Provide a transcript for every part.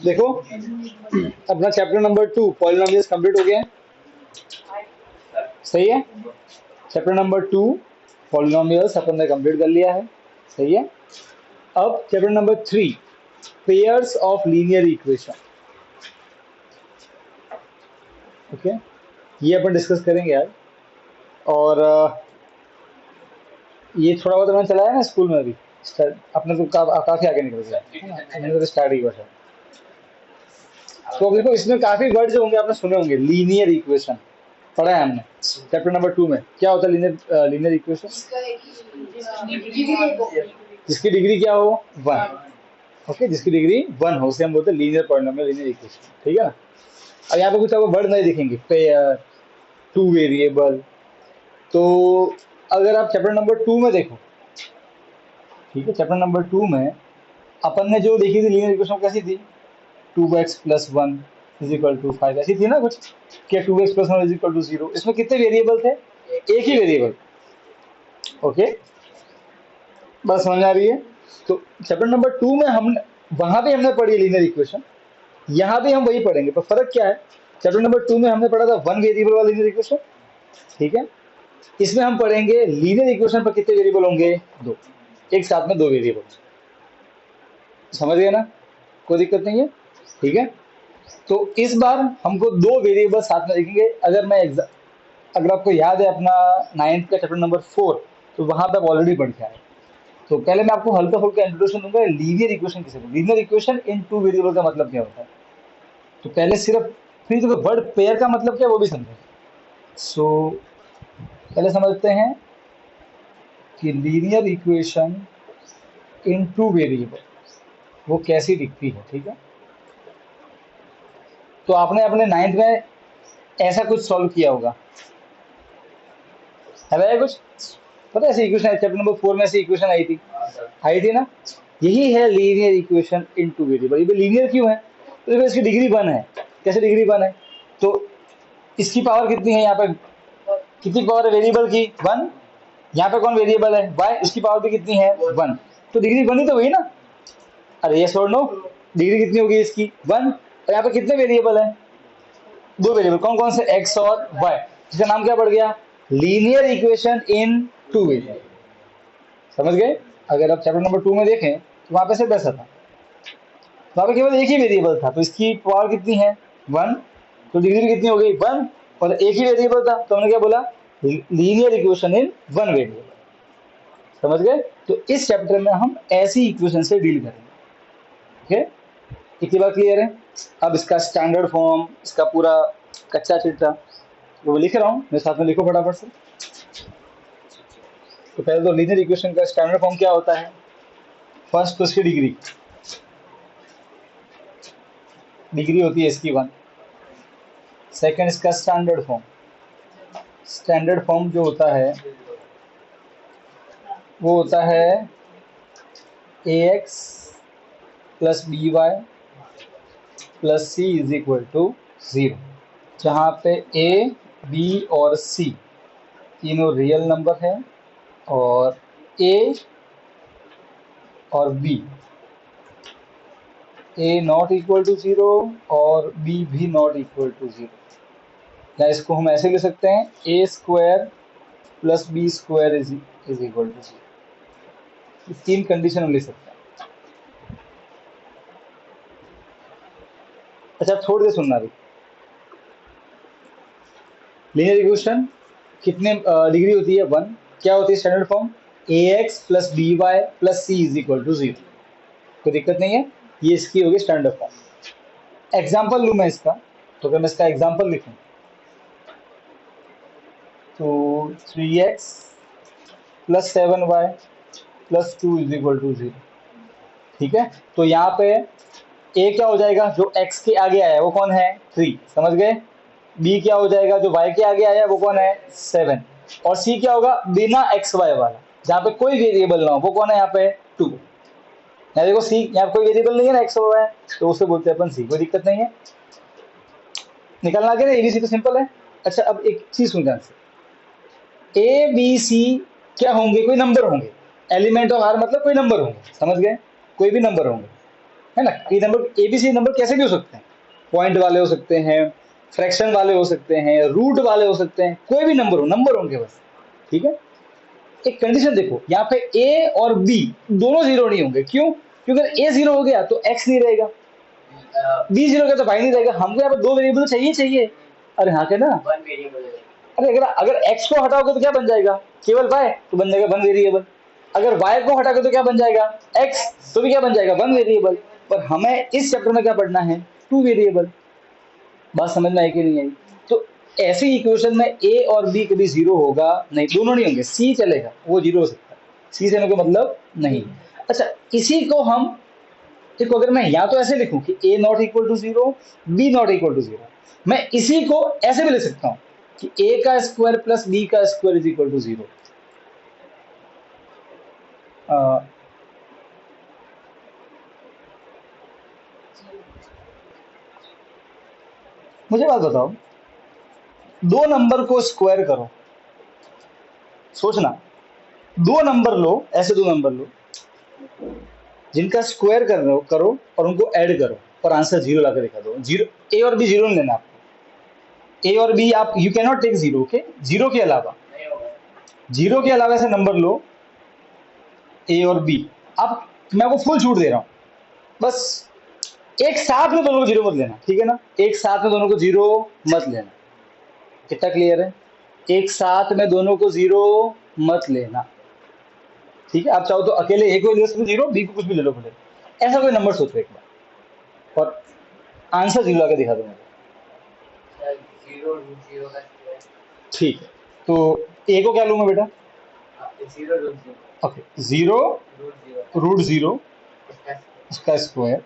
देखो अपना chapter number 2 polynomials complete हो गया है, सही है। चैप्टर नंबर 2 पॉलिनोमियल्स अपन ने कंप्लीट कर लिया है, सही है। अब chapter number 3 pairs of linear equation, okay, ये अपन डिस्कस करेंगे यार। और ये थोड़ा बहुत मैंने चलाया ना स्कूल में अभी, अपने तो काफी आगे निकल गया है ना, हमने तो स्टार्ट ही हुआ था। तो देखो इसमें काफी वर्ड जो होंगे आपने सुने होंगे, लीनियर इक्वेशन पढ़ा है हमने चैप्टर नंबर 2 में। क्या होता है लीनियर इक्वेशन? जिसकी डिग्री क्या हो? 1। ओके, जिसकी डिग्री 1 हो उसे हम बोलते हैं लीनियर पॉलिनोमियल, लीनियर इक्वेशन, ठीक है ना। अब यहाँ पे कुछ आपको वर्ड नहीं दिखेंगे, पेयर, टू वेरिएबल। तो अगर आप चैप्टर नंबर 2 में देखो, ठीक है, चैप्टर नंबर 2 में अपन ने जो देखी थी लीनियर इक्वेशन कैसी थी, 2x + 1 = 5, ऐसी थी ना कुछ, क्या 2x + 1 = 0। इसमें कितने वेरिएबल थे? एक ही वेरिएबल। ओके, बस समझ आ रही है। तो चैप्टर नंबर 2 में हम वहां भी हमने पढ़ी लीनियर इक्वेशन, यहाँ भी हम वही पढ़ेंगे, पर फर्क क्या है, चैप्टर नंबर 2 में हमने पढ़ा था 1 वेरिएबल वाला लीनियर इक्वेशन, ठीक है। इसमें हम पढ़ेंगे लीनियर इक्वेशन पर कितने वेरिएबल होंगे? 2, एक साथ में 2 वेरिएबल। समझ गए ना, कोई दिक्कत नहीं है, ठीक है। तो इस बार हमको 2 वेरिएबल साथ में देखेंगे। अगर आपको याद है अपना 9th का चैप्टर नंबर 4, तो वहां पे आप ऑलरेडी पढ़ के आए। तो पहले मैं आपको हल्का फुल्का इंट्रोडक्शन दूंगा, लीनियर इक्वेशन किसे बोलते हैं, लीनियर इक्वेशन इन 2 वेरिएबल का मतलब क्या होता है। तो पहले सिर्फ फिर जो वर्ड पेयर का मतलब क्या है वो भी समझेंगे। सो पहले समझते हैं कि लीनियर इक्वेशन इन 2 वेरिएबल वो कैसी दिखती है, ठीक है। तो आपने अपने 9th में ऐसा कुछ सॉल्व किया होगा, है कुछ पता है? ऐसी इक्वेशन चैप्टर नंबर 4 में ऐसी इक्वेशन आई थी ना। यही है लीनियर इक्वेशन इन 2 वेरिएबल। ये लीनियर क्यों है? तो देखो इसकी डिग्री 1 है। कैसे डिग्री 1 है? तो इसकी पावर कितनी है यहाँ पे? कितनी पावर है वेरिएबल की? 1। यहाँ पे कौन वेरिएबल है? y। इसकी पावर भी कितनी है? 1। तो डिग्री 1 ही तो हुई ना। अरे यस और नो, डिग्री कितनी होगी इसकी? 1। और यहाँ पे कितने वेरिएबल है? 2 वेरिएबल। कौन कौन से? x और y। इसका नाम क्या पड़ गया? Linear equation in 2 variable. समझ गए? अगर आप चैप्टर नंबर 2 में देखें तो वहां पे सिर्फ ऐसा था, वहां पे केवल एक ही वेरिएबल था, तो इसकी पावर कितनी है? 1। तो डिग्री कितनी हो गई? 1। और एक ही वेरिएबल था तो हमने क्या बोला? Linear equation in 1 variable. समझ गए? तो इस चैप्टर में हम ऐसी इक्वेशन से डील करेंगे। ओके, इतनी बात क्लियर है? अब इसका स्टैंडर्ड फॉर्म, इसका पूरा कच्चा चिट्ठा वो लिख रहा हूँ, मेरे साथ में लिखो फटाफट से। तो पहले तो लीनियर इक्वेशन का स्टैंडर्ड फॉर्म क्या होता है? फर्स्ट तो इसकी डिग्री होती है इसकी 1। सेकंड इसका स्टैंडर्ड फॉर्म जो होता है वो होता है ax + by + c = 0, जहाँ पे a, b और c तीनों रियल नंबर है और a और b a ≠ 0 और b भी ≠ 0। या इसको हम ऐसे लिख सकते हैं a² + b² = 0। तीन कंडीशन हम लिख सकते हैं। अच्छा छोड़ दे सुनना भी, लीनियर इक्वेशन कितने डिग्री होती है? 1। क्या होती है standard form? ax + by + c = 0। कोई दिक्कत नहीं है, ये इसकी होगी स्टैंडर्ड फॉर्म। एग्जाम्पल लूँ मैं इसका, तो अगर मैं इसका एग्जाम्पल लिखूँ तो 3x + 7y + 2 = 0, ठीक है। तो यहाँ पे a क्या हो जाएगा? जो x के आगे आया है वो कौन है? 3। समझ गए? b क्या हो जाएगा? जो y के आगे आया है वो कौन है? 7। और c क्या होगा? बिना x y वाला, जहाँ पे कोई वेरिएबल ना हो, वो कौन है यहाँ पे? 2। यहाँ देखो c, यहाँ कोई वेरिएबल नहीं है ना, x और y, तो उसे बोलते हैं अपन c। कोई दिक्कत नहीं है, निकलना क्या? एबीसी तो सिंपल है। अच्छा अब एक चीज सुन ध्यान से, ए बी सी क्या होंगे? कोई नंबर होंगे, एलिमेंट ऑफ आर मतलब कोई नंबर होंगे, समझ गए, कोई भी नंबर होंगे, है ना। ये नंबर एबीसी नंबर कैसे भी हो सकते हैं, पॉइंट वाले हो सकते हैं, फ्रैक्शन वाले हो सकते हैं, रूट वाले हो सकते हैं, कोई भी नंबर हो, नंबर होंगे बस, ठीक है। एक कंडीशन देखो, यहाँ पे ए और बी दोनों जीरो नहीं होंगे, क्यों? क्योंकि अगर ए जीरो हो गया तो एक्स नहीं रहेगा, बी जीरो हो गया तो वाई नहीं रहेगा, हमको यहाँ पे दो वेरिएबल चाहिए चाहिए। अरे हाँ के ना, अरे अगर अगर एक्स को हटाओगे तो क्या बन जाएगा, केवल वाई, तो बन जाएगा वन वेरिएबल। अगर वाई को हटाओगे तो क्या बन जाएगा, एक्स, तो भी क्या बन जाएगा, वन वेरिएबल। पर हमें इस चैप्टर में क्या पढ़ना है, टू वेरिएबल। बात समझ में आई कि नहीं आई? तो ऐसी इक्वेशन में ए और बी कभी जीरो होगा नहीं, दोनों नहीं होंगे, सी चलेगा, वो जीरो हो सकता है, सी से का मतलब नहीं। अच्छा, इसी को हम देखो, अगर मैं या तो ऐसे लिखूं कि A not equal to zero, B not equal to zero, मैं इसी को ऐसे भी लिख सकता हूं कि ए का स्क्वायर प्लस बी का square is equal to zero. मुझे बात बताओ, दो नंबर को स्क्वायर करो, सोचना, दो नंबर लो, ऐसे दो नंबर लो जिनका स्क्वायर कर रहे हो करो और उनको ऐड करो और आंसर जीरो लाकर दिखा दो। जीरो, ए और बी जीरो नहीं लेना आपको, ए और बी आप you can not take zero, okay. Zero के अलावा, जीरो के अलावा ऐसे नंबर लो ए और बी, आप, मैं आपको फुल छूट दे रहा हूं, बस एक साथ में दोनों को जीरो मत लेना, ठीक है ना, एक साथ में दोनों को जीरो मत लेना। कितना क्लियर है? एक साथ में दोनों को जीरो मत लेना, ठीक है। आप चाहो तो अकेले ए को ले सकते जीरो, बी को कुछ भी ले लो बोले, ऐसा कोई नंबर सोचो एक बार और आंसर जीरो आके दिखा दो मुझे। ठीक है, तो ए को क्या लूंगा बेटा? ओके, जीरो रूट जीरो इसका स्क्वायर,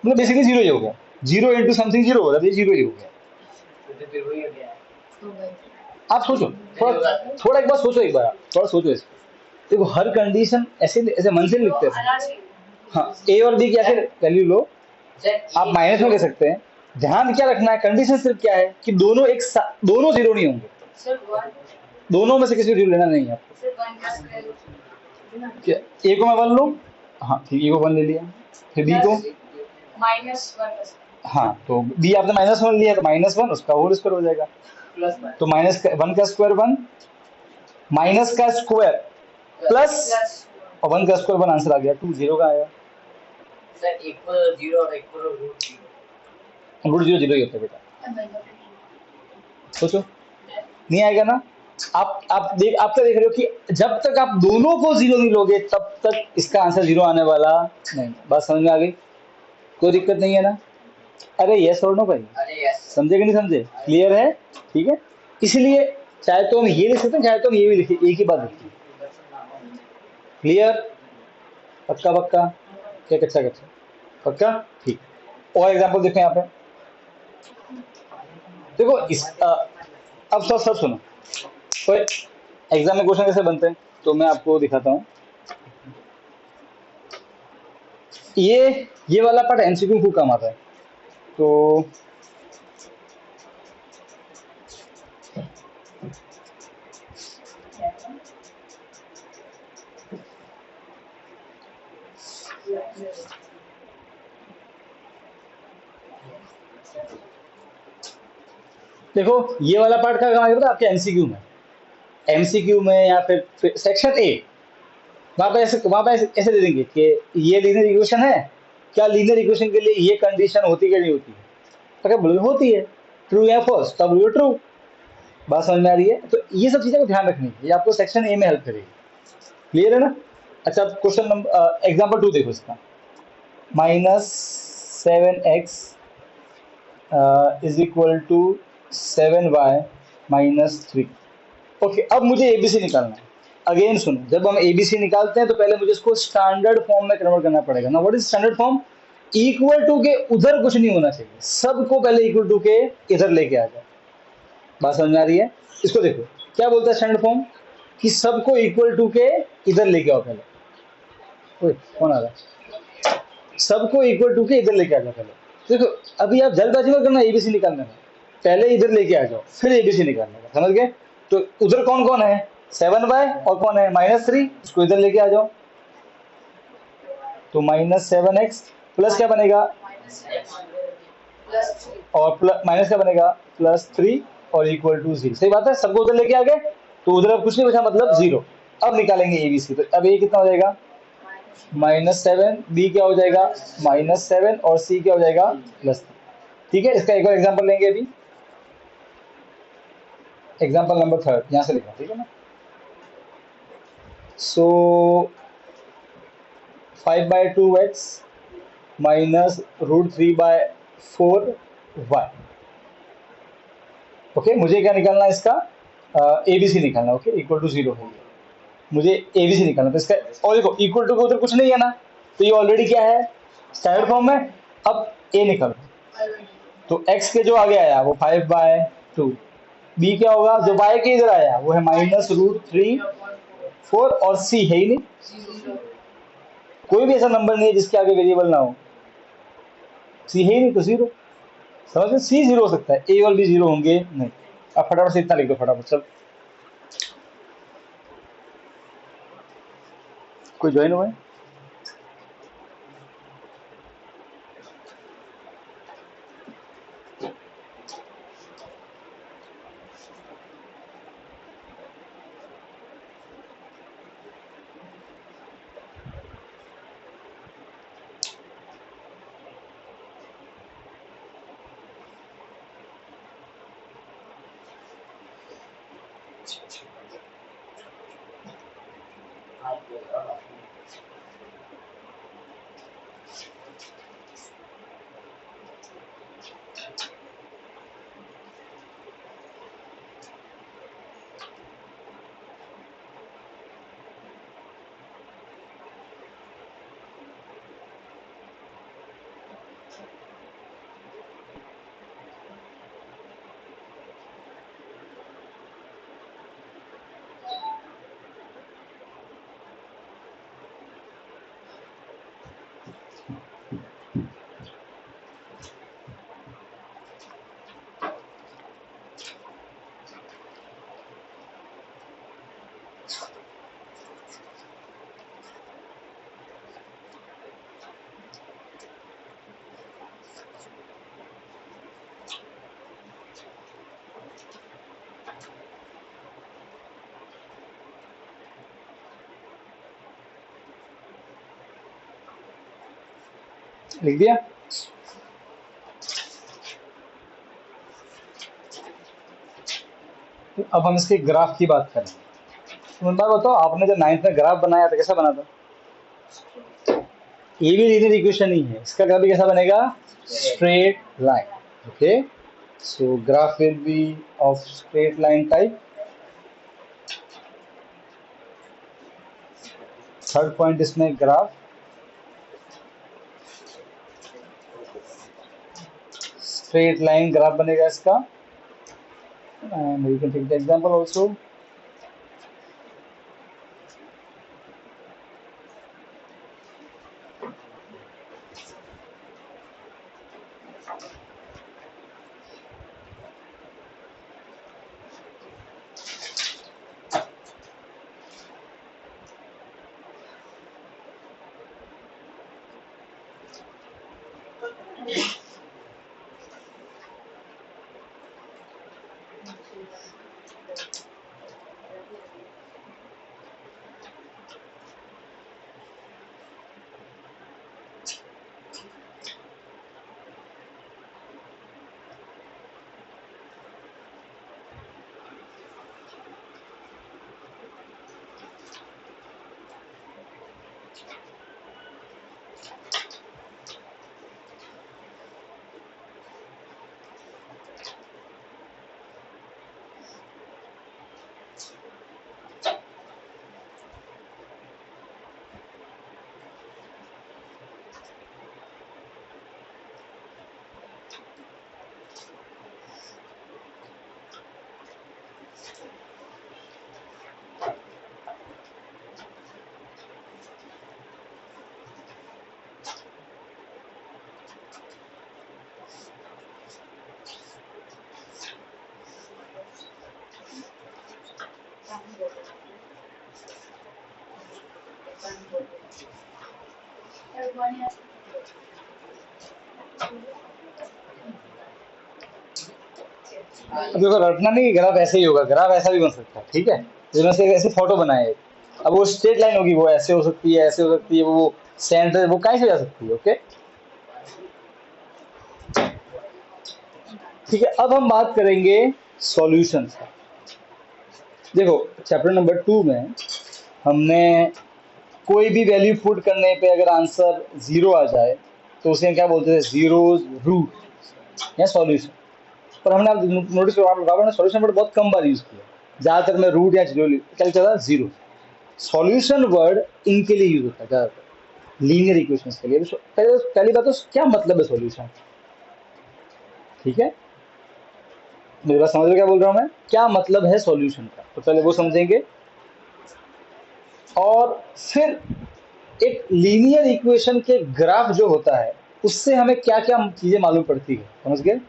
मतलब बेसिकली जीरो ही हो गया, जीरो इंटू समथिंग जीरो हो रहा है, जीरो ही हो गया। आप सोचो थोड़ा, थोड़ा एक बार सोचो, एक बार आप थोड़ा सोचो इसको। देखो हर कंडीशन ऐसे ऐसे मन से नहीं लिखते हैं। हाँ, ए और बी की ऐसे वैल्यू लो, आप माइनस में ले सकते हैं। ध्यान क्या रखना है, कंडीशन सिर्फ क्या है कि दोनों एक साथ, दोनों जीरो नहीं होंगे, दोनों में से किसी को जीरो लेना नहीं है आपको। क्या ए को मैं वन लूं? हाँ ठीक, ए को वन ले लिया, फिर बी को माइनस वन, हाँ तो बी आपने माइनस वन लिया तो माइनस वन, उसका होल स्क्वायर हो जाएगा, तो माइनस वन का स्क्वायर वन, माइनस का स्क्वायर प्लस और वन का स्क्वायर वन, आंसर आ गया टू, जीरो का आया। रूट जीरो जीरो ही होता है बेटा, सोचो, नहीं आएगा ना। आप देख रहे हो कि जब तक आप दोनों को जीरो नहीं लोगे तब तक इसका आंसर जीरो आने वाला नहीं। बात समझ में आ गई? कोई दिक्कत नहीं है ना? अरे यस और नो भाई, समझे कि नहीं समझे? क्लियर है? ठीक है, इसलिए चाहे तो हम ये लिख सकते हैं, चाहे तो हम ये भी लिखिए, एक ही बात लिखिए। क्लियर? पक्का पक्का? क्या कच्चा कच्चा? पक्का? ठीक। और एग्जांपल देखो यहाँ पे, देखो इस अब सब सुनो, तो एग्जाम में क्वेश्चन कैसे बनते हैं तो मैं आपको दिखाता हूँ। ये वाला पार्ट एमसीक्यू खूब काम आता है, तो देखो ये वाला पार्ट का काम है आपके एमसीक्यू में, एमसीक्यू में या फिर सेक्शन ए, वहां पे ऐसे दे देंगे कि ये लीनियर इक्वेशन है, क्या लीनियर इक्वेशन के लिए ये कंडीशन होती है क्या नहीं होती है? अगर बोलोगे होती है, ट्रू या फॉल्स, तब बोलोगे ट्रू। बात समझ में आ रही है? तो ये सब चीजें को ध्यान रखनी है, ये आपको सेक्शन ए में हेल्प करेगी। क्लियर है ना? अच्छा, क्वेश्चन नंबर एग्जाम्पल टू देखो इसका, -7x is equal to 7y -3। Okay, अब मुझे एबीसी निकालना है। अगेन सुनो, जब हम एबीसी निकालते हैं तो पहले मुझे इसको स्टैंडर्ड फॉर्म में कन्वर्ट करना पड़ेगा ना। What is standard form? Equal to के उधर कुछ नहीं होना चाहिए, सबको पहले इक्वल टू के इधर लेके आ जाए। बात समझ में आ रही है? इसको देखो क्या बोलता है स्टैंडर्ड फॉर्म, कि सबको इक्वल टू के इधर लेके आओ पहले। ओए कौन आ रहा है? सबको इक्वल टू के इधर लेके आ जाओ पहले। देखो अभी आप जल्दबाजी में करना एबीसी निकालने में, पहले इधर लेके आ जाओ फिर एबीसी निकालने का, समझ गए? तो उधर कौन कौन है? 7y और कौन है -3, इसको इधर लेके आ जाओ, तो -7x प्लस क्या बनेगा, और माइनस क्या बनेगा, +3 और इक्वल टू 0। सही बात है, सबको उधर लेके आ गए, तो उधर अब कुछ नहीं बचा, मतलब 0। अब निकालेंगे ए बी सी, तो अब ए कितना हो जाएगा, -7, बी क्या हो जाएगा -7 और सी क्या हो जाएगा +3। ठीक है, इसका एक और एग्जांपल लेंगे अभी, एग्जांपल नंबर 3 यहाँ से लिखा, ठीक है ना। सो 5/2x -√3/4y। ओके, मुझे क्या निकालना है इसका, ए बी सी निकालना। ओके, इक्वल टू 0 है, मुझे ए बी सी निकालना, तो इसका, और देखो इक्वल टू के उधर कुछ नहीं है ना, तो ये ऑलरेडी क्या है, स्टैंडर्ड फॉर्म में। अब ए निकालो, तो x के जो आगे आया वो 5/2, बी क्या होगा, जो बाय के इधर आया वो है -√3/4, और सी है ही नहीं, कोई भी ऐसा नंबर नहीं है जिसके आगे वेरिएबल ना हो, सी है ही नहीं, तो 0। समझ में, सी 0 हो सकता है, ए और बी 0 होंगे नहीं। अब फटाफट से इतना लिख दो, फटाफट चल। कोई ज्वाइन हुआ है, लिख दिया। तो अब हम इसके ग्राफ की बात करें, तो मैं बात बताओ, आपने जब 9th में ग्राफ बनाया था कैसा बना था, ये भी लीनियर इक्वेशन ही है, इसका ग्राफ भी कैसा बनेगा, straight line. Okay, so graph will be of straight line type. Third point इसमें ग्राफ स्ट्रेट लाइन ग्राफ बनेगा इसका, and you can take the example also. अब देखो रटना नहीं कि ग्राफ ऐसे ही होगा, ग्राफ ऐसा भी बन सकता है, ठीक है। जैसे मैंने ऐसे फोटो बनाए, अब वो स्ट्रेट लाइन होगी, वो ऐसे हो सकती है, ऐसे हो सकती है, वो सेंटर, वो कहीं से जा सकती है, ओके। ठीक है, अब हम बात करेंगे सॉल्यूशन का। देखो चैप्टर नंबर 2 में हमने कोई भी वैल्यू पुट करने पे अगर आंसर 0 आ जाए तो उसे क्या बोलते थे, जीरोस रूट या सॉल्यूशन। पर हमने अब नोटिस करा सॉल्यूशन वर्ड बहुत कम बार यूज किया, ज्यादातर में रूट या जीरो क्या चला, जीरो। सॉल्यूशन वर्ड इनके लिए यूज होता है ज्यादातर, लीनियर इक्वेशंस के लिए। पहली बात तो क्या मतलब है सॉल्यूशन, ठीक है। मेरी बात समझ रहे हो क्या बोल रहा हूँ मैं, क्या मतलब है सॉल्यूशन का, तो पहले वो समझेंगे। और फिर एक लीनियर इक्वेशन के ग्राफ जो होता है उससे हमें क्या क्या चीजें मालूम पड़ती है, समझ गए,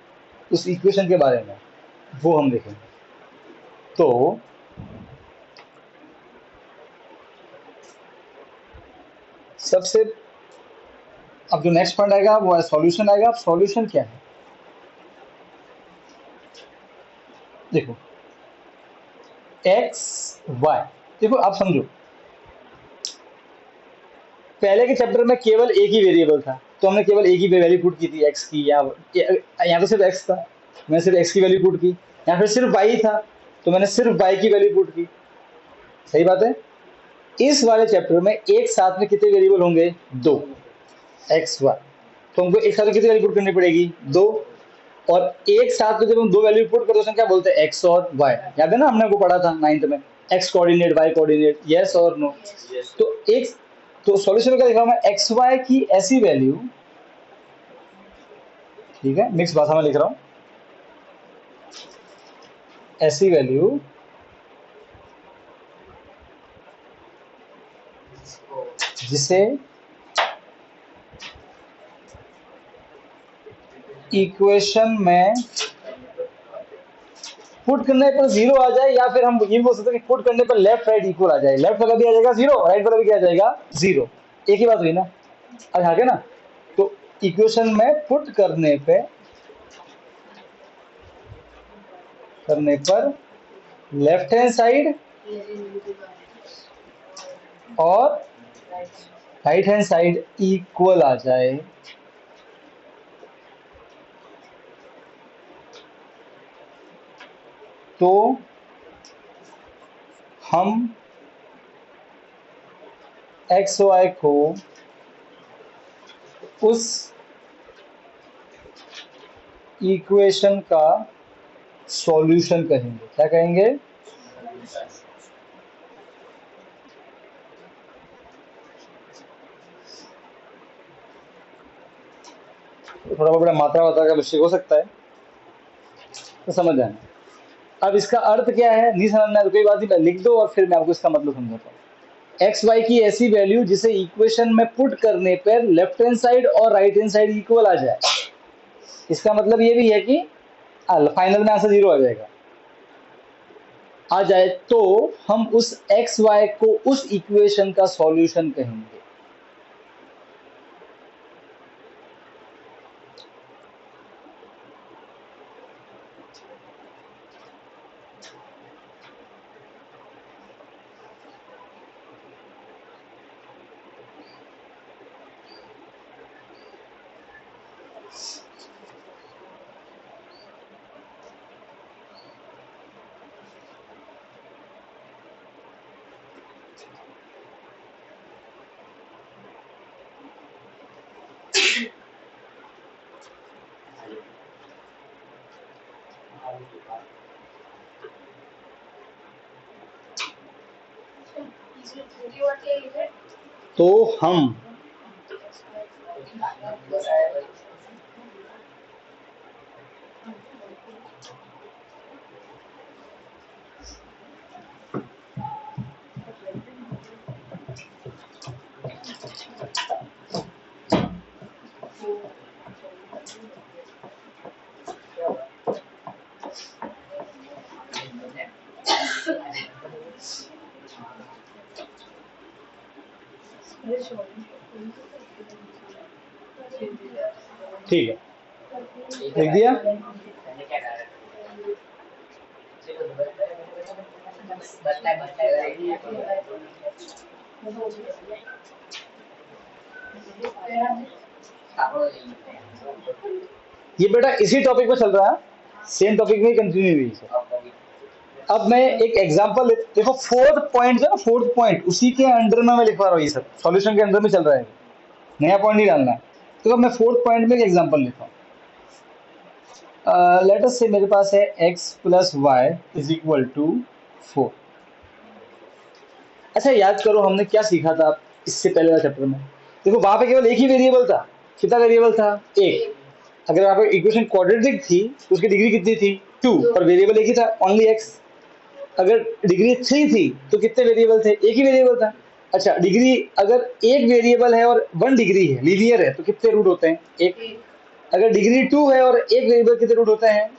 उस इक्वेशन के बारे में वो हम देखेंगे। तो सबसे अब जो नेक्स्ट पॉइंट आएगा वो है सॉल्यूशन आएगा। अब सॉल्यूशन क्या है, देखो एक्स वाई, देखो आप समझो, पहले के चैप्टर में केवल एक ही वेरिएबल था, तो हमने केवल एक ही वैल्यू पुट की थी एक्स की, या यहाँ तो सिर्फ एक्स था, मैंने सिर्फ एक्स की वैल्यू पुट की। यहाँ फिर सिर्फ वाई था, तो मैंने सिर्फ वाई की वैल्यू पुट की, सही बात है। इस वाले चैप्टर में एक साथ में कितने वेरिएबल होंगे, दो, एक्स वाई। तो हमको एक साथ में कितनी वैल्यू पुट करनी पड़ेगी, दो। और एक साथ में जब हम दो वैल्यू पुट करते हैं क्या बोलते हैं, एक्स और वाई। याद है ना, हमने को पढ़ा था 9th में, x coordinate y coordinate, yes और नो। तो एक, तो सॉल्यूशन का लिखा हूं मैं एक्स वाई की ऐसी वैल्यू, ठीक है, मिक्स भाषा में लिख रहा हूं, ऐसी वैल्यू जिसे इक्वेशन में पुट करने पर जीरो आ जाए, या फिर हम ये बोल सकते हैं कि पुट करने पर लेफ्ट राइट इक्वल आ जाए। लेफ्ट वाला भी आ जाएगा जीरो, राइट वाला भी क्या आ जाएगा, जीरो। एक ही बात हुई ना, अब आगे ना। तो इक्वेशन में पुट करने पर लेफ्ट हैंड साइड और राइट हैंड साइड इक्वल आ जाए, तो हम एक्स वाई को उस इक्वेशन का सॉल्यूशन कहेंगे। क्या कहेंगे, थोड़ा बड़ा मात्रा वात्रा का मिस्टेक हो सकता है, तो समझ जाना। अब इसका अर्थ क्या है, नहीं समझना तो कोई बात नहीं, मैं लिख दो और फिर मैं आपको इसका मतलब समझाता हूँ। एक्स वाई की ऐसी वैल्यू जिसे इक्वेशन में पुट करने पर लेफ्ट हैंड साइड और राइट हैंड साइड इक्वल आ जाए। इसका मतलब ये भी है कि फाइनल में आंसर जीरो आ जाएगा, आ जाए तो हम उस एक्स वाई को उस इक्वेशन का सॉल्यूशन कहेंगे। तो हम ठीक है, लिख दिया। ये बेटा इसी टॉपिक पे चल रहा है, सेम टॉपिक में कंटिन्यू हुई है। अब मैं एक एग्जांपल देखो, फोर्थ पॉइंट जो है, फोर्थ पॉइंट उसी के अंडर में मैं लिखवा रहा हूँ, ये सब सॉल्यूशन के अंदर में चल रहा है, नया पॉइंट नहीं डालना है। तो अब मैं फोर्थ पॉइंट में एक एग्जांपल लिखा हूँ। लेट अस से मेरे पास है x plus y is equal to 4। अच्छा याद करो हमने क्या सीखा था इससे पहले वाले चैप्टर में। देखो वहां पे केवल एक ही वेरिएबल था। कितना वेरिएबल था? एक। अगर वहां पे इक्वेशन क्वाड्रेटिक थी तो उसकी डिग्री कितनी थी? 2, और वेरिएबल एक ही था, ओनली x। अगर डिग्री 3 थी तो कितने वेरिएबल थे? एक ही वेरिएबल था। अच्छा, डिग्री अगर एक वेरिएबल है और 1 डिग्री है, लीनियर है, तो कितने रूट होते हैं? एक। अगर डिग्री 2 है और एक वेरिएबल, कितने रूट होते हैं?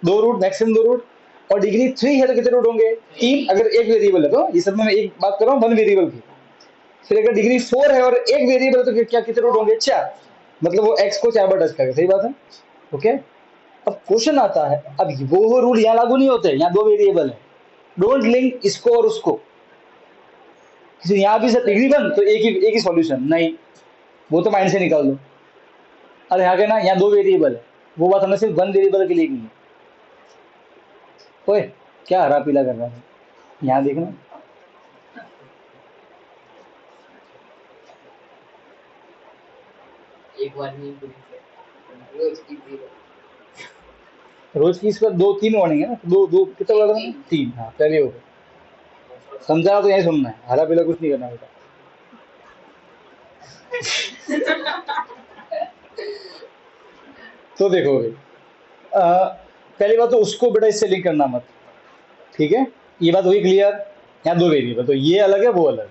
2 रूट, मैक्सिमम 2 रूट। और डिग्री 3 है तो कितने रूट होंगे? 3। अगर एक वेरिएबल है तो, ये सब में मैं एक बात कर रहा हूँ 1 वेरिएबल की। फिर अगर डिग्री 4 है और एक वेरिएबल तो क्या कितने रूट होंगे? 4। मतलब वो x को 4 बार टच करेगा, सही बात है। ओके, अब क्वेश्चन आता है, अब वो रूल यहाँ लागू नहीं होते, यहाँ 2 वेरिएबल है। डोंट लिंक इसको और उसको। यहाँ भी सर डिग्री 1 तो एक ही सॉल्यूशन नहीं, वो तो माइंड से निकाल दो। अरे यहाँ के ना, यहाँ 2 वेरिएबल है, वो बात हमने सिर्फ 1 वेरिएबल के लिए की है। ओए क्या हरा पीला कर रहा है? यहाँ देखना, एक बार नहीं रोज की इसका 2-3 वार्निंग है ना, दो कितना बोला था मैंने? 3। हाँ पहले हो गया, समझा तो यही सुनना है, हरा पीला कुछ नहीं करना बेटा। तो देखोगे, पहली बात तो उसको बेटा इससे लिंक करना मत, ठीक है, ये बात हुई क्लियर। यहाँ 2 वेरिएबल, तो ये अलग है वो अलग।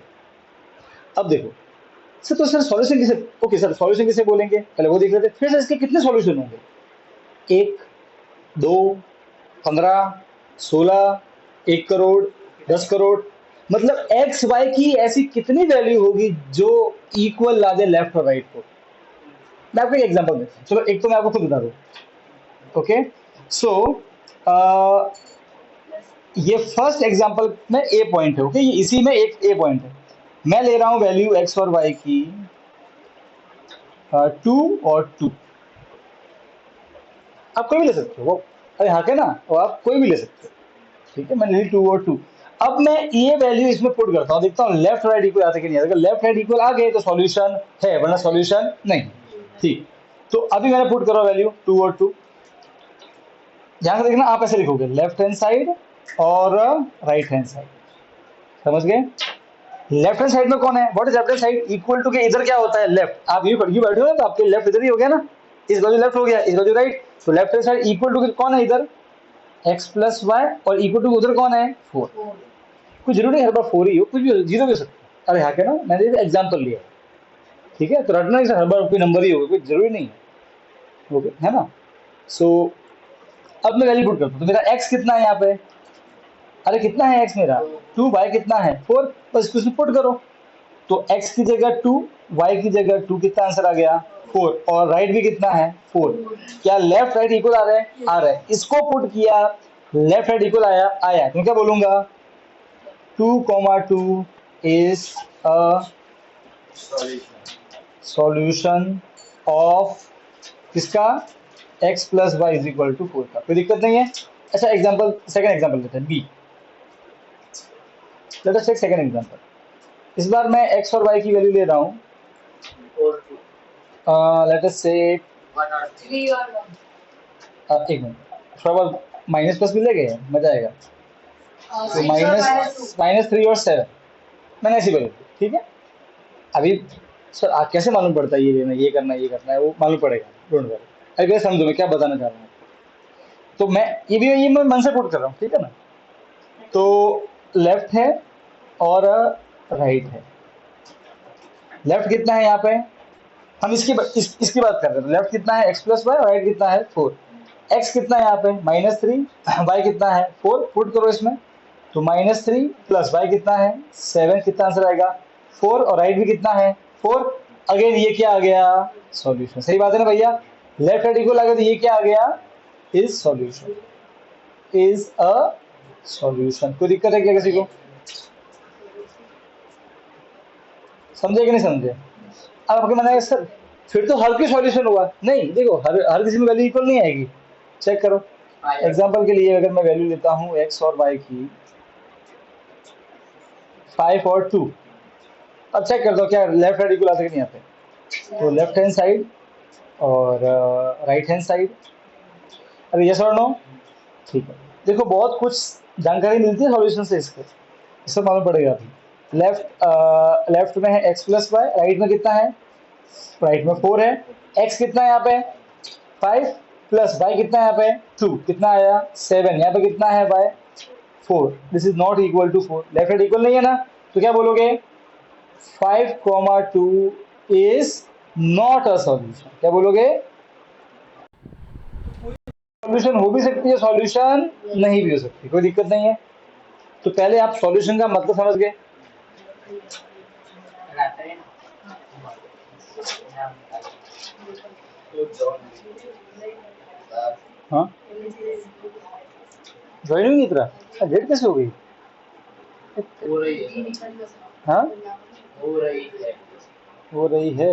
अब देखो सर, तो सर सॉल्यूशन किसे, ओके सर सॉल्यूशन किसे बोलेंगे पहले वो देख लेते हैं। फिर सर इसके कितने सॉल्यूशन होंगे? 1, 2, 15, 16, 1 करोड़, 10 करोड़। मतलब एक्स वाई की ऐसी कितनी वैल्यू होगी जो इक्वल ला दे लेफ्ट और राइट को। मैं आपको एक एग्जांपल देता हूँ, चलो एक तो मैं आपको खुद बता दूँ। ओके, सो ये फर्स्ट एग्जांपल में ए पॉइंट है। ओके, ये इसी में एक ए पॉइंट है। मैं ले रहा हूं वैल्यू एक्स और वाई की 2 और 2। आप कोई भी ले सकते हो वो, अरे हाँ के ना, वो आप कोई भी ले सकते हो, ठीक है। मैंने ली 2 और 2। अब मैं ये वैल्यू इसमें पुट करता हूँ, देखता हूँ लेफ्ट राइट इक्वल आते कि नहीं। अगर लेफ्ट राइट इक्वल आ गए तो सॉल्यूशन है, वरना सॉल्यूशन नहीं। ठीक, तो अभी मैंने पुट करा वैल्यू 2 और 2। ध्यान से देखना, आप ऐसे लिखोगे लेफ्ट हैंड साइड और राइट हैंड साइड, समझ गए। लेफ्ट हैंड साइड में कौन है? What is left hand side? Equal to के इधर क्या होता है? लेफ्ट। आप यू बैठे हो ना, तो आपके लेफ्ट इधर ही हो गया ना, इस बाजू लेफ्ट हो गया, इस बाजू राइट। तो left hand side equal to कौन है इधर? x प्लस वाई, और इक्वल टू उधर कौन है? 4। कुछ जरूरी है हर बार 4 ही हो, कुछ भी जीरो भी हो सकता है। अरे हाँ, क्या ना, मैंने एग्जाम्पल लिया, ठीक है, तो रटना नहीं सर हर बार कोई नंबर ही होगा, कोई जरूरी नहीं है। ओके है ना। सो अब मैं वैल्यू पुट करता हूँ, तो मेरा x कितना है यहाँ पे? अरे कितना है x मेरा? 2। y कितना है? 4। बस इसको उसमें पुट करो, तो x की जगह 2, y की जगह 2, कितना आंसर आ गया? 4। और राइट भी कितना है? 4। क्या लेफ्ट राइट इक्वल आ रहा है? आ रहा है। इसको पुट किया, लेफ्ट राइट इक्वल आया, आया, तो क्या बोलूंगा? 2, 2 is a solution of किसका? x plus y is equal to 4 का। कोई दिक्कत नहीं है। अच्छा एग्जांपल, सेकंड एग्जांपल लेते हैं, B. Let us take second example. इस बार मैं x और y की वैल्यू ले रहा हूँ, लेट अस से 3 और 1। एक मिनट, थोड़ा बहुत माइनस प्लस मिलेगा, मजा आएगा। तो -3 और 7 मैंने ऐसी वैल्यू, ठीक है। अभी सर कैसे मालूम पड़ता है ये लेना, ये करना, ये करना है, वो मालूम पड़ेगा, डोंट वरी। अरे पहले समझो मैं क्या बताना चाह रहा हूँ। तो मैं ये मैं मन से पुट कर रहा हूँ, ठीक है ना। तो लेफ्ट है और राइट है। लेफ्ट कितना है यहाँ पे? हम इसकी बात कर रहे हैं। लेफ्ट कितना है? x प्लस वाई, राइट कितना है? 4। x कितना है यहाँ पे? -3, y कितना है? 4। पुट करो इसमें, तो -3 प्लस y कितना है? 7। कितना आंसर आएगा? 4। और राइट भी कितना है? 4। अगेन ये क्या आ गया, सॉल्यूशन। सही बात है ना भैया, लेफ्ट हैंड इक्वल आ गया तो ये क्या आ गया, is solution, is a solution. कोई दिक्कत है क्या किसी को, समझे कि नहीं समझे? अब आपके मन आएगा सर फिर तो हर की सॉल्यूशन हुआ, नहीं देखो हर हर किसी में वैल्यू इक्वल नहीं आएगी। चेक करो, एग्जांपल के लिए अगर मैं वैल्यू लेता हूँ x और y की 5 और 2, अब चेक कर दो क्या लेफ्ट हैंड इक्वल आते कि नहीं आते। तो लेफ्ट हैंड साइड और राइट हैंड साइड, अरे यस और नो, ठीक है। देखो बहुत कुछ जानकारी मिलती है सॉल्यूशन से, इससे मालूम पड़ेगा अभी। लेफ्ट में है x प्लस वाई, राइट में कितना है, राइट में 4 है। x कितना है यहाँ पे 5 प्लस y कितना है यहाँ पे 2, कितना आया 7, यहाँ पे कितना है y 4। This is not equal to 4, left hand equal नहीं है ना, तो क्या बोलोगे 5, 2 इज नॉट अ सॉल्यूशन। क्या बोलोगे, सॉल्यूशन हो भी सकती है, सॉल्यूशन नहीं भी हो सकती, कोई दिक्कत नहीं है। तो पहले आप सॉल्यूशन का मतलब समझ गए। हाँ ज्वाइन हुई तरह डेट कैसे हो गई, हो रही है, हाँ हो रही है। हो रही है।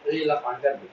रीला पांडर भी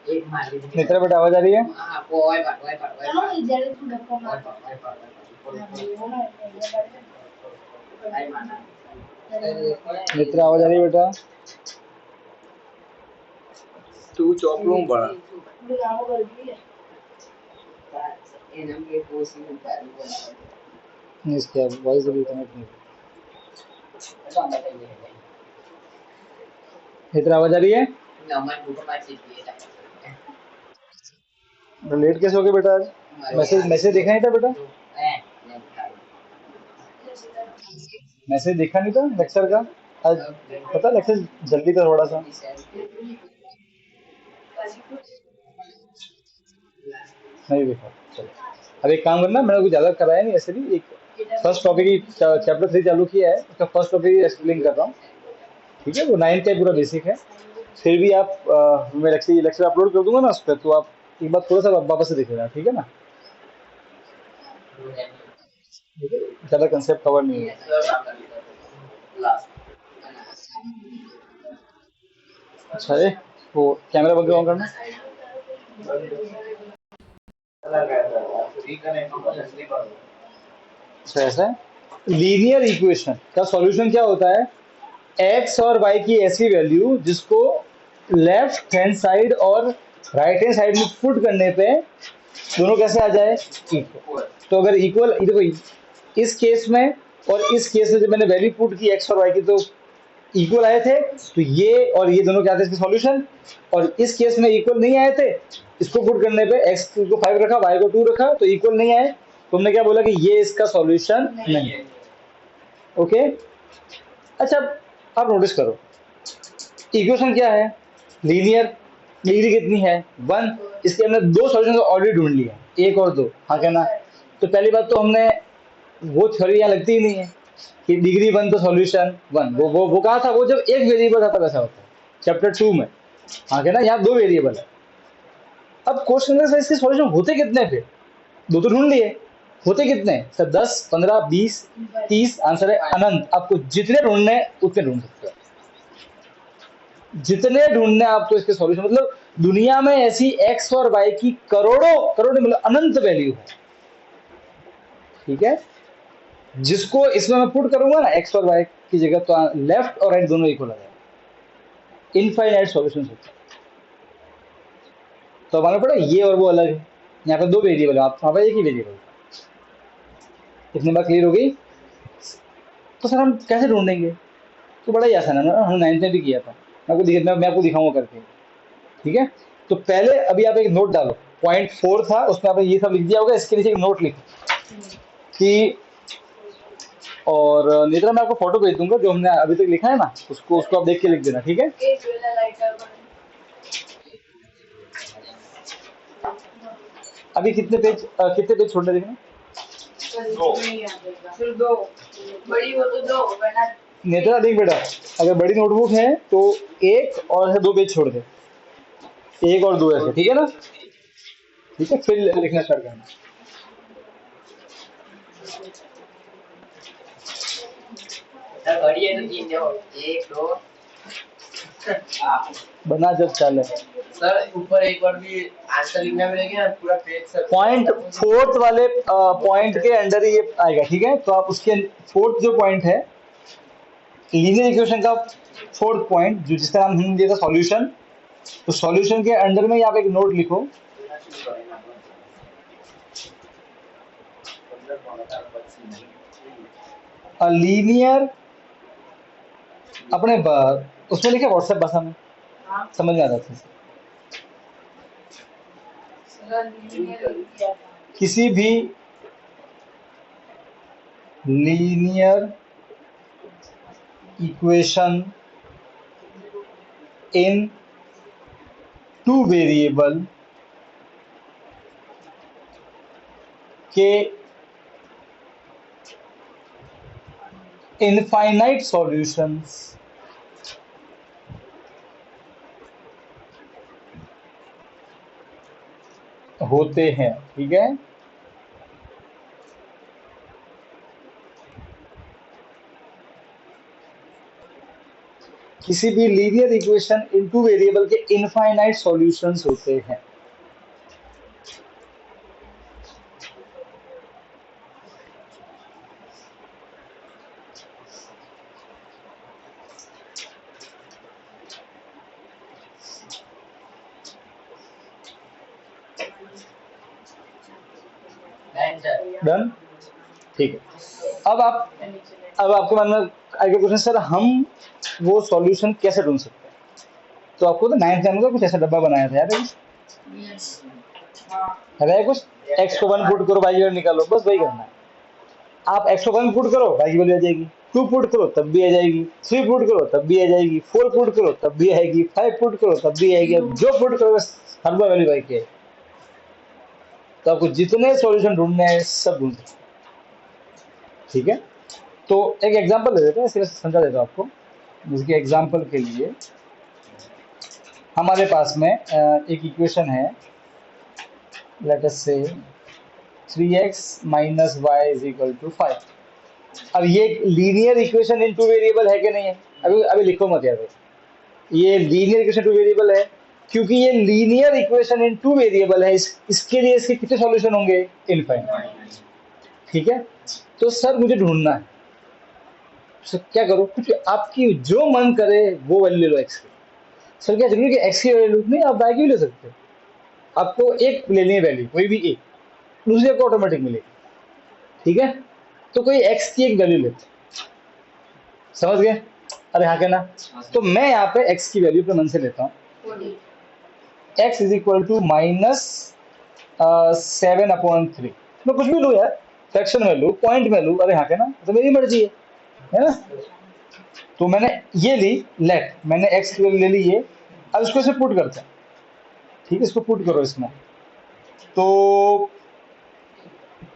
एक मान लीजिए मित्र बेटा आवाज आ रही है, हाँ वो ओए पर इधर तू डक्को मार आई माना मित्र आवाज आ रही है बेटा, तू चौपड़ों बड़ा एनम के कोसी में पैर नहीं इसका वॉइस अभी कनेक्ट नहीं हुई। ऐसा होता है मित्र आवाज आ रही है, नमन बुक में चिपके तो लेट कैसे हो गए बेटा आज, मैसेज देखा नहीं था बेटा, मैसेज देखा नहीं था लेक्चर का आज, पता लेक्चर जल्दी था थोड़ा सा, नहीं देखा। चलो अब एक काम करना, मैंने कुछ ज़्यादा कराया नहीं ऐसे भी, एक फर्स्ट टॉपिक ही चैप्टर 3 चालू किया है, उसका फर्स्ट टॉपिक एक्सप्लेन कर रहा हूँ, ठीक है। वो 9 का पूरा बेसिक है, फिर भी आप मैं लेक्चर अपलोड कर दूंगा ना उस पर, तो आप एक बार थोड़ा सा वापस से देख लेना, ठीक है ना, ज़्यादा कंसेप्ट कवर नहीं है। अच्छा है वो कैमरा बंद ऑन करना, अच्छा ऐसा है। लीनियर इक्वेशन का सॉल्यूशन क्या होता है, एक्स और वाई की ऐसी वैल्यू जिसको लेफ्ट हैंड साइड और राइट हैंड साइड में पुट करने पे दोनों कैसे आ जाए इक्वल। तो अगर इक्वल देखो इस केस में और इस केस में जब मैंने वैल्यू पुट की एक्स और वाई की तो इक्वल आए थे, तो ये और ये दोनों क्या थे इसके सॉल्यूशन। और इस केस में इक्वल नहीं आए थे, इसको पुट करने पे एक्स को 5 रखा वाई को 2 रखा तो इक्वल नहीं आए, तुमने क्या बोला कि ये इसका सॉल्यूशन नहीं है। ओके अच्छा अब नोटिस करो इक्वेशन क्या है, लीनियर, डिग्री कितनी है 1, इसके हमने 2 सॉल्यूशन ऑलरेडी ढूंढ लिया, 1 और 2, हाँ कहना। तो पहली बात तो हमने वो थ्योरी यहाँ लगती ही नहीं है कि डिग्री 1 तो सॉल्यूशन 1, वो कहा था, वो जब एक वेरिएबल था तब ऐसा होता है चैप्टर 2 में, हाँ कहना यहाँ 2 वेरिएबल है। अब क्वेश्चन सर इसके सॉल्यूशन होते कितने थे, दो तो ढूंढ लिए, होते कितने सर 10 15 20 30, आंसर है अनंत। आपको जितने ढूंढने हैं उतने ढूंढ सकते हो, जितने ढूंढने हैं आपको इसके सॉल्यूशन। मतलब दुनिया में ऐसी एक्स और वाई की करोड़ों करोड़ मतलब अनंत वैल्यू है, ठीक है। जिसको इसमें मैं पुट करूंगा ना एक्स और वाई की जगह, तो लेफ्ट और राइट दोनों इक्वल आ जाएगा, इनफाइनाइट सॉल्यूशन होते हैं। तो हमारा पड़ा ये और वो अलग है, यहाँ पे दो वेरिएबल है, आप वहां पर एक ही वेरिएबल। इतनी बात क्लियर हो गई। तो सर हम कैसे ढूंढेंगे, तो बड़ा ही आसान है ना, हमने 9th में भी किया था, मैं आपको दिखाऊंगा करके, ठीक है। तो पहले अभी आप एक नोट डालो, पॉइंट 4 था उसमें आपने ये सब लिख दिया होगा, इसके नीचे एक नोट लिखो कि, और नेत्रा मैं आपको फोटो भेज दूंगा जो हमने अभी तक लिखा है ना, उसको आप देख के लिख देना, ठीक है। अभी कितने पेज छोड़ने देखना, नेत्रा देख बेटा, अगर बड़ी नोटबुक है तो एक और है 2 पेज छोड़ दे, एक और 2 ऐसे, ठीक है ना, ठीक है, फिर लिखना स्टार्ट करना। सर घड़ी है तो 3 देखो, 1 2 बना जब चाले। सर ऊपर एक बार भी आंसर लिखना मिलेगा ना पूरा पेज सर। पॉइंट 4th वाले पॉइंट के अंडर ही ये आएगा, ठीक है। तो आप उसके 4th जो पॉइंट है लीनियर इक्वेशन का 4th पॉइंट, जो जिसका नाम हमने दिया था सॉल्यूशन, तो सॉल्यूशन के अंडर में ही आप एक नोट लिखो, लीनियर, अपने उसमें लिखे व्हाट्सएप भाषा में, समझ में आ जाता है। किसी भी लीनियर इक्वेशन इन 2 वेरिएबल के इनफाइनाइट सॉल्यूशंस होते हैं, ठीक है। किसी भी लीनियर इक्वेशन इन 2 वेरिएबल के इनफाइनाइट सॉल्यूशंस होते हैं। डन, ठीक है। अब आपके मन में आएगा क्वेश्चन, सर हम वो सॉल्यूशन कैसे ढूंढ सकते हैं। तो आपको तो 9th में का कुछ ऐसा डब्बा बनाया था यार, है कुछ, x को 1 पुट करो y की वैल्यू निकालो, बस वही करना है। आप x को 1 पुट करो y की वैल्यू आ जाएगी, 2 पुट करो तब भी आ जाएगी, 3 पुट करो तब भी आ जाएगी, 4 पुट करो तब भी आएगी, 5 पुट करो तब भी आएगी। अब जो पुट करो हर बार वैल्यू y की है। तो आपको जितने सॉल्यूशन ढूंढने हैं सब ढूंढ सकते हैं, ठीक है। तो एक एग्जांपल ले देते हैं, सिर्फ समझा देता हूं आपको। जिसके एग्जांपल के लिए हमारे पास में एक इक्वेशन है, late us say 3x minus y is equal to 5। अब ये लीनियर इक्वेशन इन 2 वेरिएबल है कि नहीं है, अभी लिखो मत यार, ये लीनियर इक्वेशन 2 वेरिएबल है, क्योंकि ये लीनियर इक्वेशन इन 2 वेरिएबल है, इसके लिए इसके कितने सॉल्यूशन होंगे, इनफाइनाइट, ठीक है। तो सर मुझे ढूंढना है, सर क्या करो, कुछ आपकी जो मन करे वो वैल्यू ले लो एक्स की। सर क्या जरूरी कि एक्स की वैल्यू नहीं, आप वाई की भी ले सकते हो, आपको एक लेनी है वैल्यू, कोई भी एक, दूसरी आपको ऑटोमेटिक मिलेगी, ठीक है। तो कोई एक्स की एक वैल्यू लेते, समझ गए, अरे हाँ क्या ना। तो मैं यहाँ पे एक्स की वैल्यू अपने मन से लेता हूँ, एक्स इज इक्वल टू -7/3। मैं कुछ भी लूँ यार, फ्रैक्शन में लूँ, पॉइंट में लूँ, अरे हाँ क्या ना, तो मेरी मर्जी है ना। तो मैंने ये ली, लेट मैंने एक्स की वैल्यू ले ली ये, अब इसको इसे पुट करते हैं, ठीक है, इसको पुट करो इसमें। तो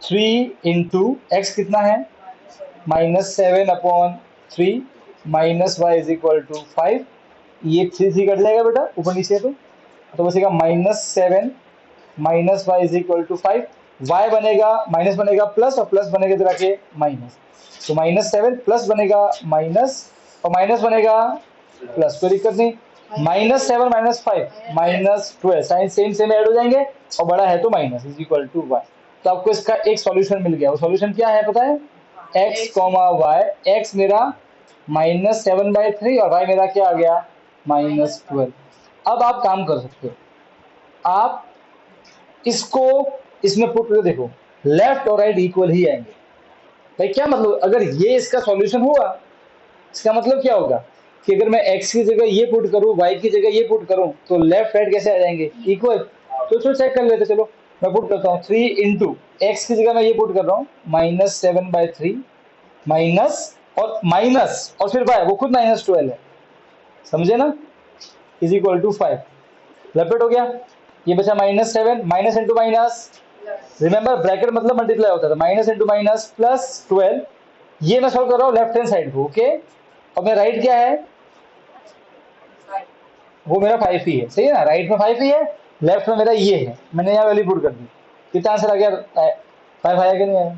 3 इंटू एक्स कितना है, -7/3 minus y is equal to 5। ये 3 कट जाएगा बेटा, ऊपर नीचे तो बचेगा -7 minus y is equal to 5, y बनेगा माइनस बनेगा प्लस और प्लस बनेगा इधर आके माइनस, तो -7 प्लस बनेगा माइनस और माइनस बनेगा प्लस, कोई दिक्कत नहीं। -7 -5 -12 साइन सेम सेम ऐड हो जाएंगे और बड़ा है तो minus is equal to y. तो आपको इसका एक सॉल्यूशन मिल गया। वो सॉल्यूशन क्या है पता है? x कॉमा वाई, एक्स मेरा -7/3 और y मेरा क्या आ गया -12। अब आप काम कर सकते हो, आप इसको इसमें पुट करके देखो, लेफ्ट और राइट इक्वल ही आएंगे। भाई क्या मतलब, अगर ये इसका सॉल्यूशन हुआ, इसका मतलब क्या होगा कि अगर मैं x की जगह ये पुट करूं, y की जगह ये पुट करूं, तो लेफ्ट राइट कैसे आ जाएंगे? इक्वल। तो चलो चेक कर लेते, चलो मैं पुट करता हूँ 3 इंटू एक्स की जगह मैं ये पुट कर रहा हूँ -7/3 माइनस और फिर y वो खुद -12 है, समझे ना, इज इक्वल टू 5। लेफ्ट हो गया, ये बचा -7 minus into minus, remember bracket मतलब मल्टीप्लाई होता था, माइनस इंटू माइनस प्लस 12। ये मैं सॉल्व कर रहा हूँ लेफ्ट हैंड साइड को, ओके। और मेरा राइट क्या है? वो मेरा 5 ही है, सही है ना, राइट में 5 ही है, लेफ्ट में मेरा ये है, मैंने यहाँ वैल्यू पुट कर दी। कितना आंसर आ गया? 5 आया कि नहीं आया?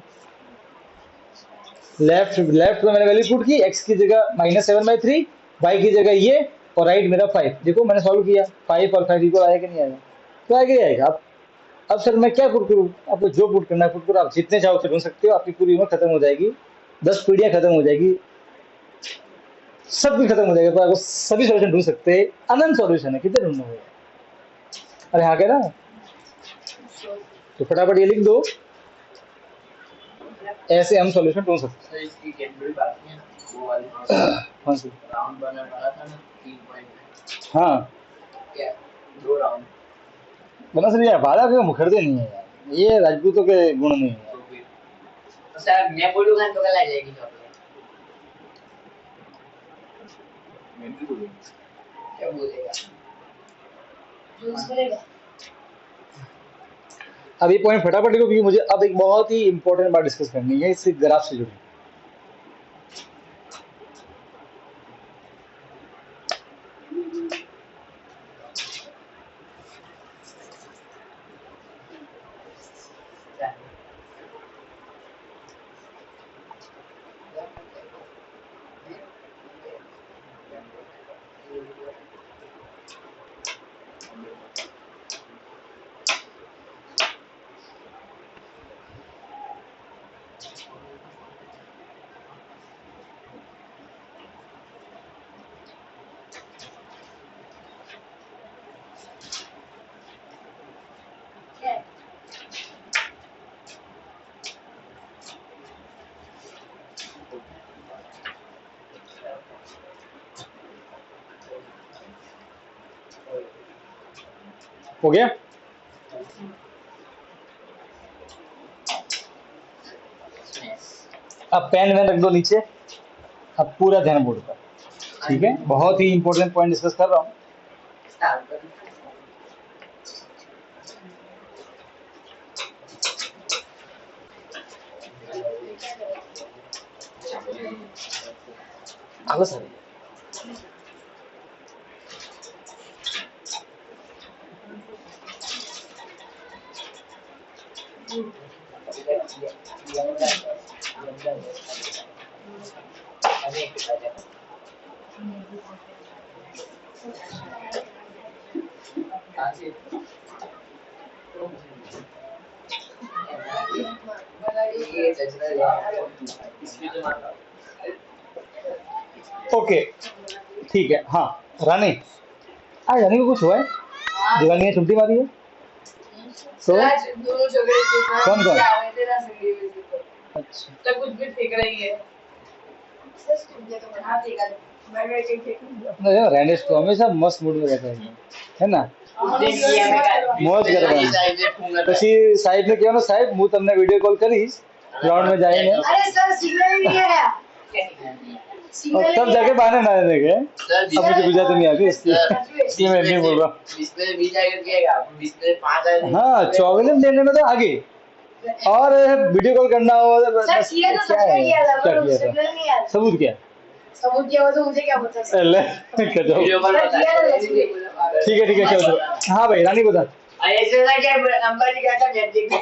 लेफ्ट में मैंने वैल्यू पुट की, एक्स की जगह -7/3, वाई की जगह ये और राइट मेरा 5। देखो मैंने सॉल्व किया, 5 और 5 इक्वल आया कि नहीं आया? तो आगे आएगा। अब सर मैं क्या पुट करूँ? आपको जो पुट करना है पुट करो, आप जितने चाहो उतने ढूंढ सकते हो, आपकी पूरी उम्र खत्म हो जाएगी, 10 पीढ़ियां खत्म हो जाएगी, सब कुछ खत्म हो जाएगा, तो आपको सभी सॉल्यूशन ढूंढ सकते हैं। अनंत सॉल्यूशन है, कितने ढूंढना होगा? अरे हाँ क्या ना, तो फटाफट ये लिख दो, ऐसे हम सॉल्यूशन ढूंढ सकते सर इसकी कैटेगरी बाकी है ना, वो वाली हैं। हाँ जी, राउंड बना था ना 3 पॉइंट, हाँ क्या 2 राउंड, बना सर, यार बारह के मुखर्दे नहीं है यार, ये राजपूतों के गुण नहीं है। तो फिर तो सर मैं बोलूंगा तो कल आ जाएगी चॉकलेट, मैं भी बोलूंगा। क्या बोलेगा? जूस करेगा। अब ये पॉइंट फटाफट लिखो, क्योंकि मुझे अब एक बहुत ही इंपॉर्टेंट बात डिस्कस करनी है, इससे ग्राफ से जुड़ी। हो गया? अब पेन वैन रख दो नीचे, अब पूरा ध्यान बोर्ड पर, ठीक है। बहुत ही इंपॉर्टेंट पॉइंट डिस्कस कर रहा हूँ। स्टार्ट कर। आगे सर, ओके ठीक है। हाँ रानी, आज रानी को कुछ हुआ है, दिवाली ने छुट्टी मारी है, तो आज दोनों झगड़े के साथ कौन कौन? आ रहे थे ना संडे में से, अच्छा तो कुछ भी फेंक रही है। सर मुझे तो बना देगा, मैं बैठे थे। अपना जो रैनेश को हमेशा मस्त मूड में रहता है ना, મોજ કરવાની. પછી સાહેબ ને કહેવાનું, સાહેબ હું તમને વિડીયો કોલ કરીશ ગ્રાउंड में जाएंगे, अरे सर सिग्नल नहीं है, और तब जाके बहाने ना देंगे। अब मुझे गुजराती नहीं आती, इसलिए मैं नहीं बोल रहा। डिस्प्ले भी जाएगा क्या, डिस्प्ले 5 आ जाएगा। हाँ चॉकलेट लेने में तो आगे, और वीडियो कॉल करना हो तो सर बस किया तो क्या सबने है, किया था, क्या पर किया सिग्नल था, नहीं आया। सबूत क्या? सबूत क्या हो तो मुझे क्या पता सर। ले, गजब। वीडियो कॉल सर किया था बता। इसलिए। ठीक है चलो चलो। हाँ भाई रानी बता। ऐसे ना क्या नंबर लिखा था मैथ देखने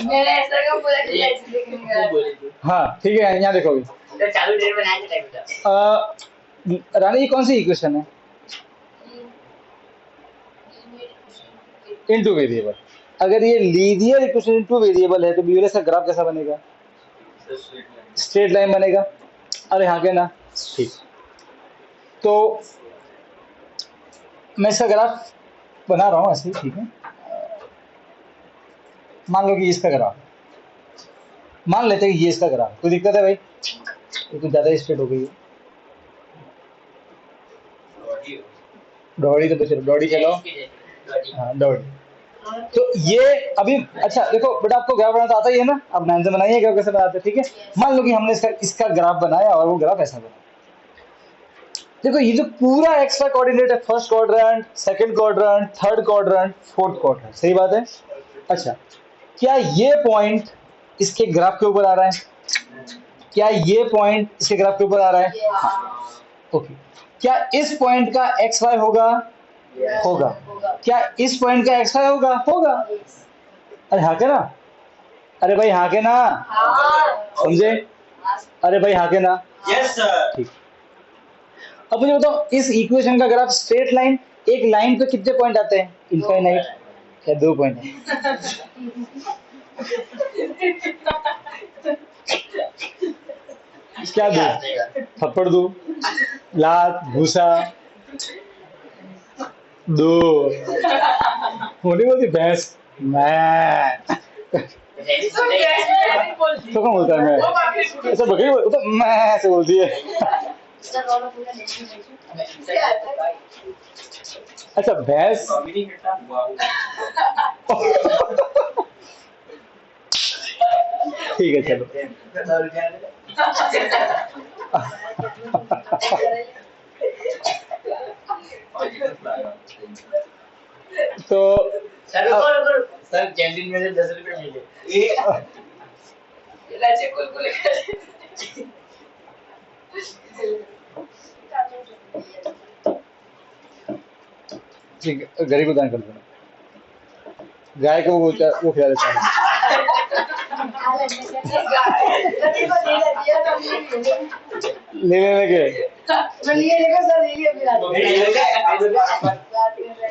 मैंने ऐसा कब बोला कि मैच देखने गया बोले थे हाँ ठीक है, यहाँ देखो अभी। तो चालू डेट में आया था बेटा रानी, ये कौन सी इक्वेशन है? Into variable. अगर ये लीनियर इक्वेशन इनटू वेरिएबल है तो बीवरेज का ग्राफ कैसा बनेगा? स्ट्रेट लाइन बनेगा। अरे हाँ के ना, ठीक। तो मैं इसका ग्राफ बना रहा हूँ ऐसे ही, ठीक है। मान लो कि ये इसका ग्राफ, मान लेते हैं कि ये इसका ग्राफ, कोई दिक्कत है भाई? ये कुछ ज़्यादा स्ट्रेट हो गई है। दौड़ी तो चलो, दौड़ी चलो, हाँ दौड़ी। तो ये अभी अच्छा देखो बेटा, आपको ग्राफ बनाना आता ही है ना, आप ध्यान से बनाइए ग्राफ कैसे बनाते हैं, ठीक है। मान लो कि हमने इसका ग्राफ बनाया और वो ग्राफ ऐसा बना। देखो ये जो पूरा एक्स्ट्रा कोऑर्डिनेट है, first quadrant, second quadrant, third quadrant, fourth quadrant, सही बात है। अच्छा, क्या ये पॉइंट इसके ग्राफ के ऊपर आ रहा है? क्या ये पॉइंट इसके ग्राफ के ऊपर आ रहा है? ओके। क्या इस पॉइंट का एक्स वाई होगा? होगा। क्या इस पॉइंट का एक्स वाई होगा? होगा। अरे हाँ के ना, अरे भाई हाँ के ना, समझे? अरे भाई हाँ के ना, यस सर ठीक। अब मुझे बताओ, इस इक्वेशन का ग्राफ स्ट्रेट लाइन, एक लाइन पे कितने पॉइंट आते हैं? इनफाइनाइट। क्या 2 पॉइंट है? क्या दो? थप्पड़ दो, लात, भूसा दो, होनी बोलती भैंस, मैं तो कौन बोलता है मैं? ऐसा बकरी बोल तो मैं ऐसे बोलती है। अच्छा भैंस, ठीक है चलो। तो सर सर कैंटीन में से 10 रुपए मिले इलाचे कुलकुले ठीक है, गरीब को दान कर देना, गाय को वो खिला देता है। ले लेने के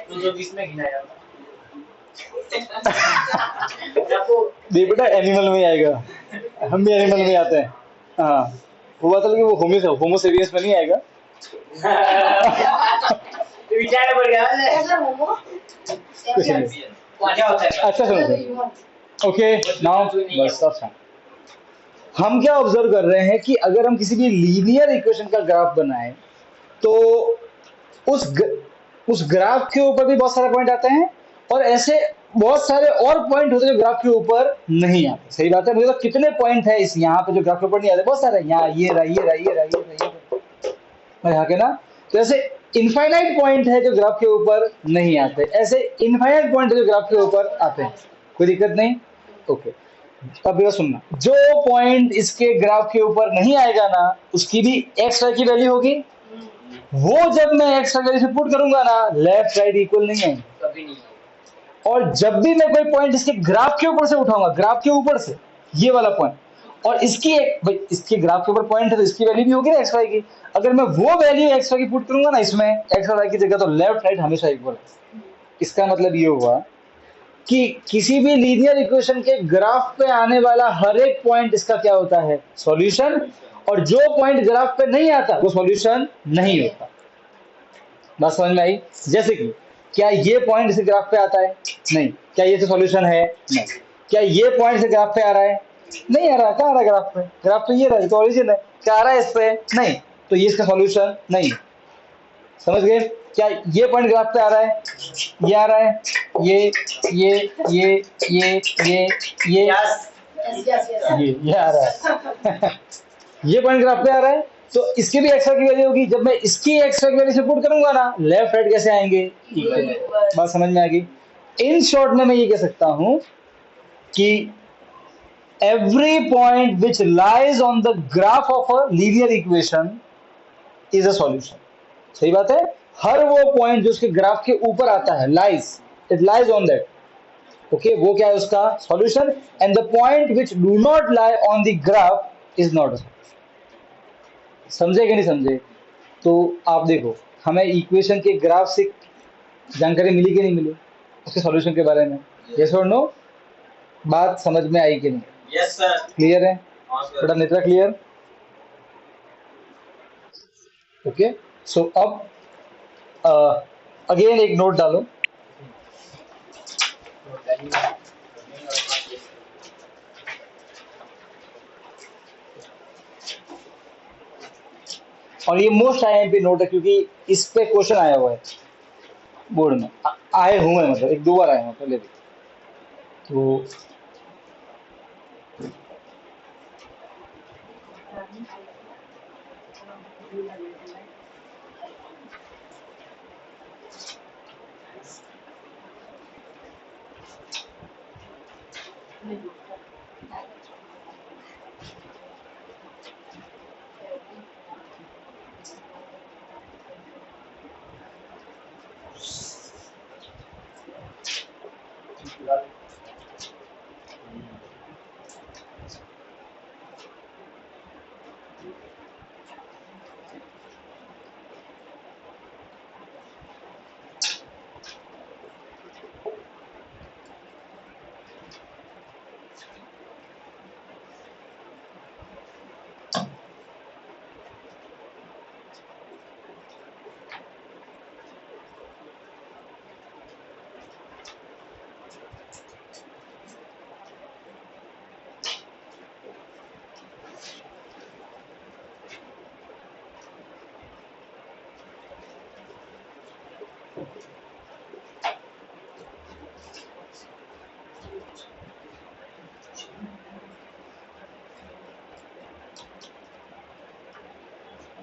220 में गिनाया देख बेटा, एनिमल में ही आएगा, हम भी एनिमल में ही आते हैं। हाँ वो बात है कि वो होमोसेपियंस में नहीं आएगा। विचार पड़ गया कुछ नहीं। क्या होता है अच्छा सुनो, ओके नाउ बस स्टॉप। हम क्या ऑब्जर्व कर रहे हैं कि अगर हम किसी भी लीनियर इक्वेशन का ग्राफ बनाएं तो उस ग्राफ के ऊपर भी बहुत सारे पॉइंट आते हैं और ऐसे बहुत सारे और पॉइंट होते हैं जो ग्राफ के ऊपर नहीं आते। सही बात है, मुझे तो कितने पॉइंट है इस यहाँ पे जो ग्राफ के ऊपर नहीं आते? बहुत सारे। यहाँ ये रहा, ये रहा, ये रहा, ये रहा, मैं यहाँ के ना, तो ऐसे इनफाइनाइट पॉइंट है जो ग्राफ के ऊपर नहीं आते, ऐसे इनफाइनाइट पॉइंट है जो ग्राफ के ऊपर आते हैं। कोई दिक्कत नहीं, ओके। अब ये सुनना, जो पॉइंट इसके ग्राफ के ऊपर नहीं आएगा ना, उसकी भी एक्स वाई की वैल्यू होगी। वो जब मैं एक्स वाई वैल्यू से पुट करूंगा ना, लेफ्ट राइट इक्वल नहीं है कभी नहीं और जब भी मैं कोई पॉइंट इसके ग्राफ के ऊपर से उठाऊंगा, ग्राफ के ऊपर से ये वाला पॉइंट, और इसके ग्राफ के ऊपर पॉइंट है तो इसकी वैल्यू भी होगी ना एक्स वाई की। अगर मैं वो वैल्यू एक्स वाई की पुट करूंगा ना इसमें, एक्स और वाई की जगह, तो लेफ्ट राइट हमेशा इक्वल है। इसका मतलब ये हुआ कि किसी भी लीनियर इक्वेशन के ग्राफ पे आने वाला हर एक पॉइंट इसका क्या होता है? सॉल्यूशन। और जो पॉइंट ग्राफ पे नहीं आता वो सॉल्यूशन नहीं होता। बात समझ में आई? जैसे कि क्या ये पॉइंट इस ग्राफ पे आता है? नहीं। क्या ये तो सॉल्यूशन है? नहीं। क्या ये पॉइंट इस ग्राफ पे आ रहा है? नहीं आ रहा। कहाँ आ रहा है ग्राफ पे? ग्राफ तो ये रहा है, तो ओरिजिन है। क्या आ रहा है इस पे? नहीं। तो ये इसका सॉल्यूशन नहीं। समझ गए? क्या ये पॉइंट ग्राफ पे आ रहा है? ये आ रहा है, ये आ रहा है। ये पॉइंट ग्राफ पे आ रहा है तो इसकी भी एक्स वाई की वैल्यू होगी। जब मैं इसकी एक्स वाई की वैल्यू से पुट करूंगा ना, लेफ्ट राइट कैसे आएंगे? बात समझ में आ गई? इन शॉर्ट में मैं ये कह सकता हूं कि every point which lies on the graph of a linear equation is a solution। सही बात है? हर वो पॉइंट जो उसके ग्राफ के ऊपर आता है it lies on that, okay, वो क्या है उसका solution, and the point which do not lie on the graph is not. समझे कि नहीं समझे? तो आप देखो, हमें इक्वेशन के ग्राफ से जानकारी मिली कि नहीं मिली उसके सॉल्यूशन के बारे में? यस और नो? बात समझ में आई कि नहीं? Yes sir. क्लियर है? हाँ सर। थोड़ा नेत्रा क्लियर? ओके, सो अब अगेन एक नोट डालो, और ये मोस्ट आईएमपी नोट है क्योंकि इस पे क्वेश्चन आया हुआ है बोर्ड में, आए हुए हैं, मतलब एक दो बार आए हैं पहले भी। तो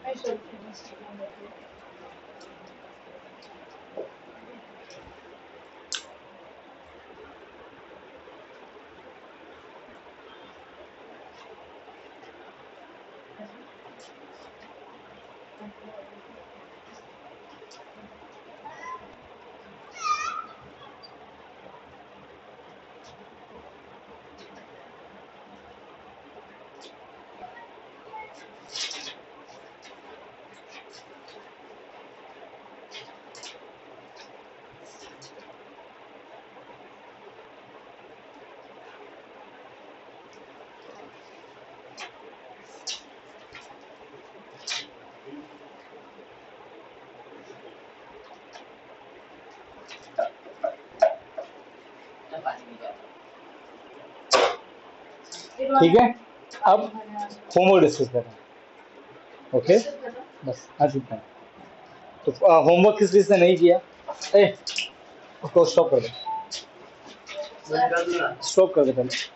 I should finish checking the book. मैं पानी पी जाता ठीक है, अब होमवर्क डिस्कस कर रहे हैं, ओके, बस आज इतना है। तो होमवर्क किस किसने नहीं किया? ए उसको स्टॉप कर दो, मैंने कर दूँ ना। स्टॉप कर दो पहले।